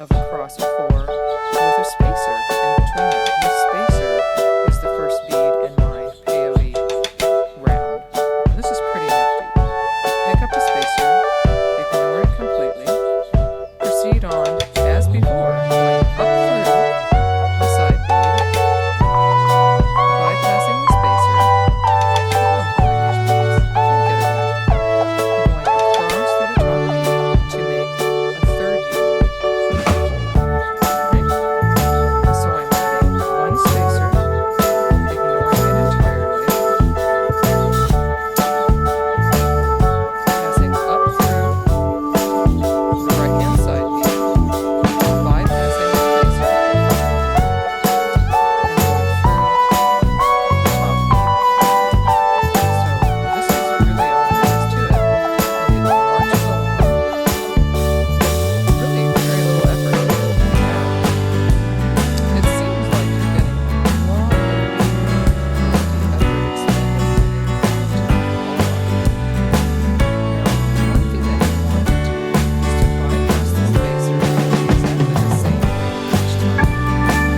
of a cross of 4 with a spacer in between them. The spacer is the first bead in my peyote round. This is pretty nifty. Pick up the spacer, ignore it completely, proceed on as before, going up through the side bead, bypassing the spacer. Going across through the top bead to make a third bead. So I'm adding one spacer, ignoring it entirely, passing up through the right-hand side bead, bypassing the spacer, and going through the top bead. So this is really all there is to it. And it marches along. Really very little effort. It seems like you're getting a lot of the effort expended to Now, one thing that you want to do is to bypass the spacer exactly the same way each time.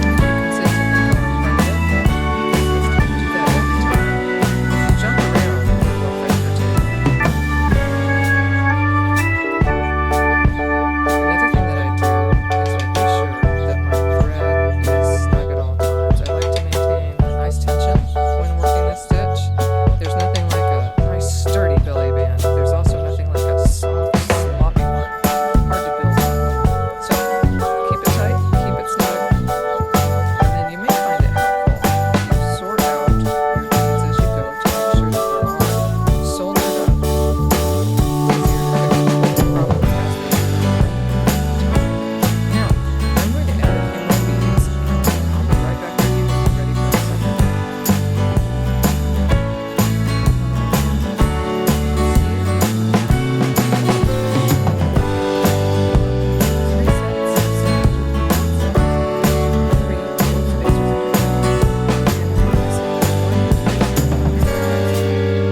You can say something like that, because if you do that every time, if you jump around, it will affect your tail. Another thing that I do is I be sure that my thread is snug at all times. I like to maintain a nice tension when working this stitch. There's nothing like a nice sturdy belly band. There's also nothing like a soft, sloppy one. Hard to build on. So keep it tight, keep it snug, and then you may find it helpful if you sort out your beads as you go to make sure that they're all soldered up. It's easier to fix the problem as they now, I'm going to add a few more beads,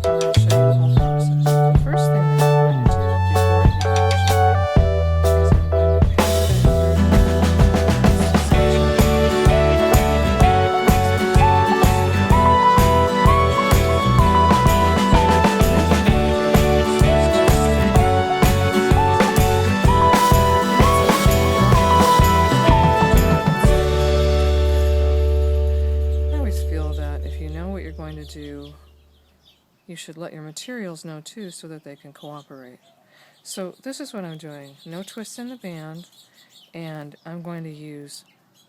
and I'll be right back with you when you're ready for the second one. Do, you should let your materials know too so that they can cooperate. So this is what I'm doing. No twists in the band, and I'm going to use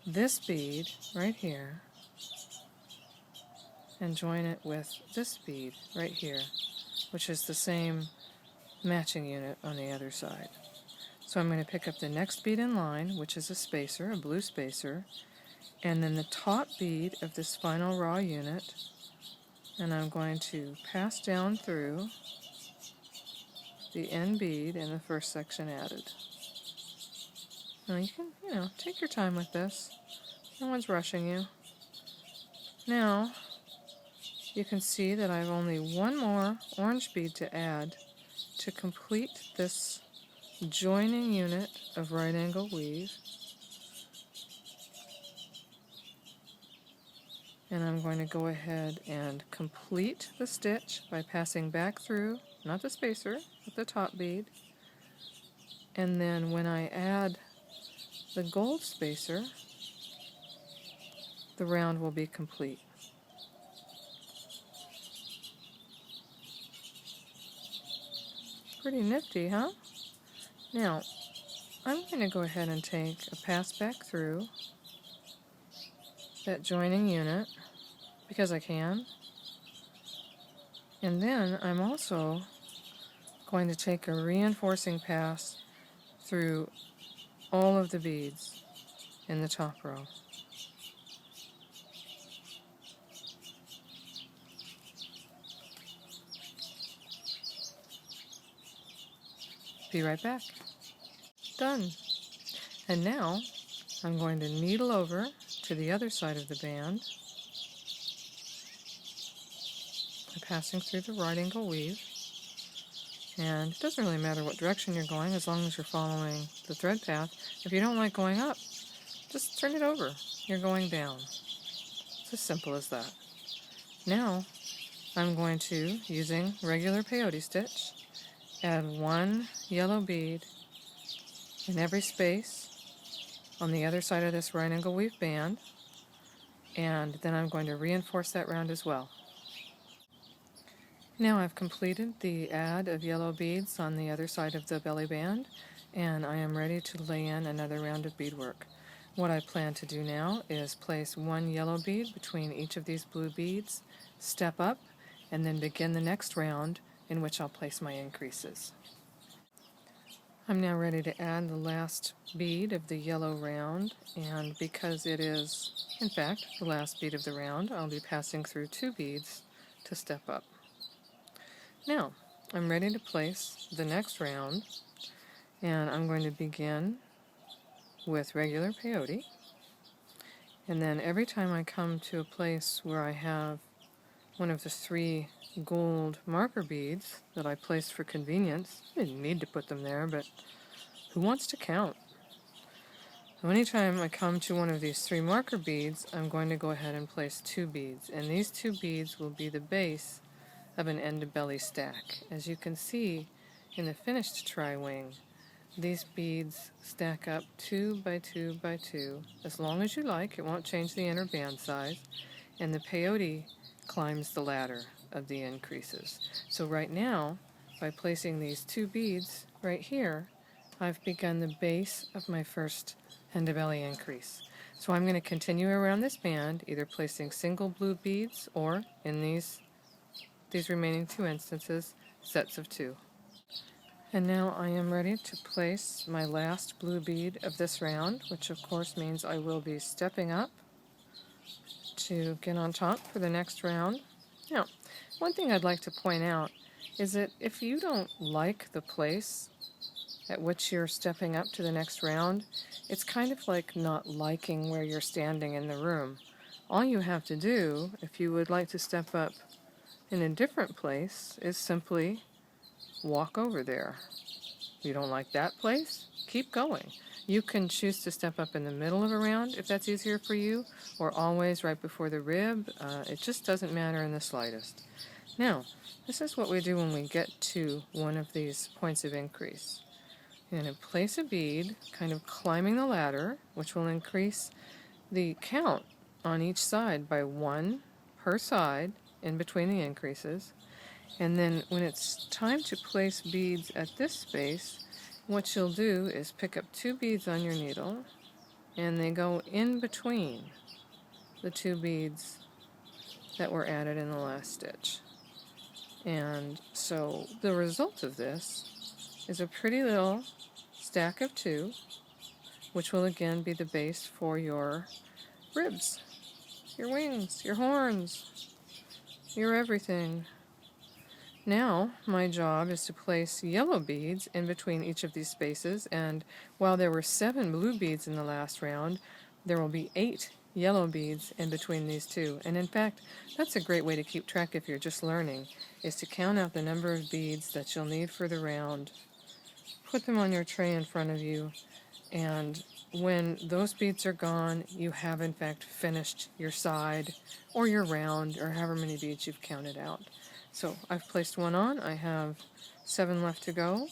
this bead right here and join it with this bead right here, which is the same matching unit on the other side. So I'm going to pick up the next bead in line, which is a spacer, a blue spacer, and then the top bead of this final raw unit, and I'm going to pass down through the end bead in the first section added. Now you can, take your time with this. No one's rushing you. Now, you can see that I have only one more orange bead to add to complete this joining unit of right angle weave. And I'm going to go ahead and complete the stitch by passing back through, not the spacer, but the top bead. And then when I add the gold spacer, the round will be complete. Pretty nifty, huh? Now, I'm going to go ahead and take a pass back through that joining unit because I can, and then I'm also going to take a reinforcing pass through all of the beads in the top row. Be right back. Done. And now I'm going to needle over to the other side of the band. I passing through the right angle weave. And it doesn't really matter what direction you're going as long as you're following the thread path. If you don't like going up, just turn it over. You're going down. It's as simple as that. Now, I'm going to, using regular peyote stitch, add one yellow bead in every space on the other side of this right angle weave band, and then I'm going to reinforce that round as well. Now I've completed the add of yellow beads on the other side of the belly band, and I am ready to lay in another round of beadwork. What I plan to do now is place one yellow bead between each of these blue beads, step up, and then begin the next round in which I'll place my increases. I'm now ready to add the last bead of the yellow round, and because it is, in fact, the last bead of the round, I'll be passing through 2 beads to step up. Now, I'm ready to place the next round, and I'm going to begin with regular peyote, and then every time I come to a place where I have one of the 3 gold marker beads that I placed for convenience, I didn't need to put them there, but who wants to count? So anytime I come to one of these 3 marker beads, I'm going to go ahead and place 2 beads, and these 2 beads will be the base of an end of belly stack. As you can see in the finished tri-wing, these beads stack up 2 by 2 by 2, as long as you like. It won't change the inner band size, and the peyote climbs the ladder of the increases. So right now, by placing these 2 beads right here, I've begun the base of my first end of belly increase. So I'm going to continue around this band, either placing single blue beads or, in these remaining 2 instances, sets of 2. And now I am ready to place my last blue bead of this round, which of course means I will be stepping up to get on top for the next round. Now, one thing I'd like to point out is that if you don't like the place at which you're stepping up to the next round, it's kind of like not liking where you're standing in the room. All you have to do, if you would like to step up in a different place, is simply walk over there. You don't like that place? Keep going. You can choose to step up in the middle of a round if that's easier for you, or always right before the rib. It just doesn't matter in the slightest. Now, this is what we do when we get to one of these points of increase. You're going to place a bead, kind of climbing the ladder, which will increase the count on each side by 1 per side in between the increases. And then when it's time to place beads at this space, what you'll do is pick up 2 beads on your needle, and they go in between the 2 beads that were added in the last stitch. And so the result of this is a pretty little stack of 2, which will again be the base for your ribs, your wings, your horns, your everything. Now, my job is to place yellow beads in between each of these spaces, and while there were 7 blue beads in the last round, there will be 8 yellow beads in between these 2. And in fact, that's a great way to keep track if you're just learning, is to count out the number of beads that you'll need for the round, put them on your tray in front of you, and when those beads are gone, you have in fact finished your side or your round, or however many beads you've counted out. So I've placed 1 on, I have 7 left to go,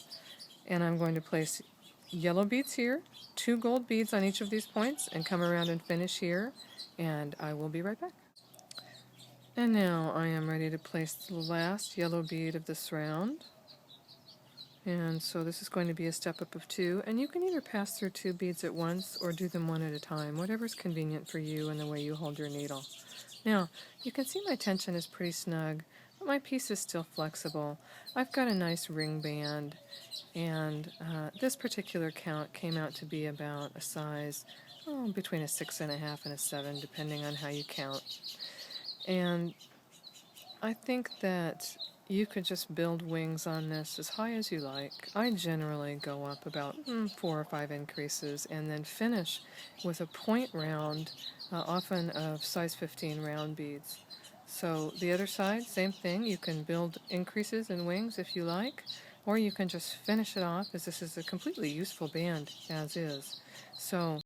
and I'm going to place yellow beads here, 2 gold beads on each of these points, and come around and finish here, and I will be right back. And now I am ready to place the last yellow bead of this round, and so this is going to be a step up of 2, and you can either pass through 2 beads at once or do them one at a time, whatever's convenient for you and the way you hold your needle. Now, you can see my tension is pretty snug, but my piece is still flexible. I've got a nice ring band, and this particular count came out to be about a size between a 6.5 and a 7, depending on how you count. And I think that you could just build wings on this as high as you like. I generally go up about 4 or 5 increases and then finish with a point round, often of size 15 round beads. So the other side, same thing. You can build increases in wings if you like, or you can just finish it off, as this is a completely useful band as is. So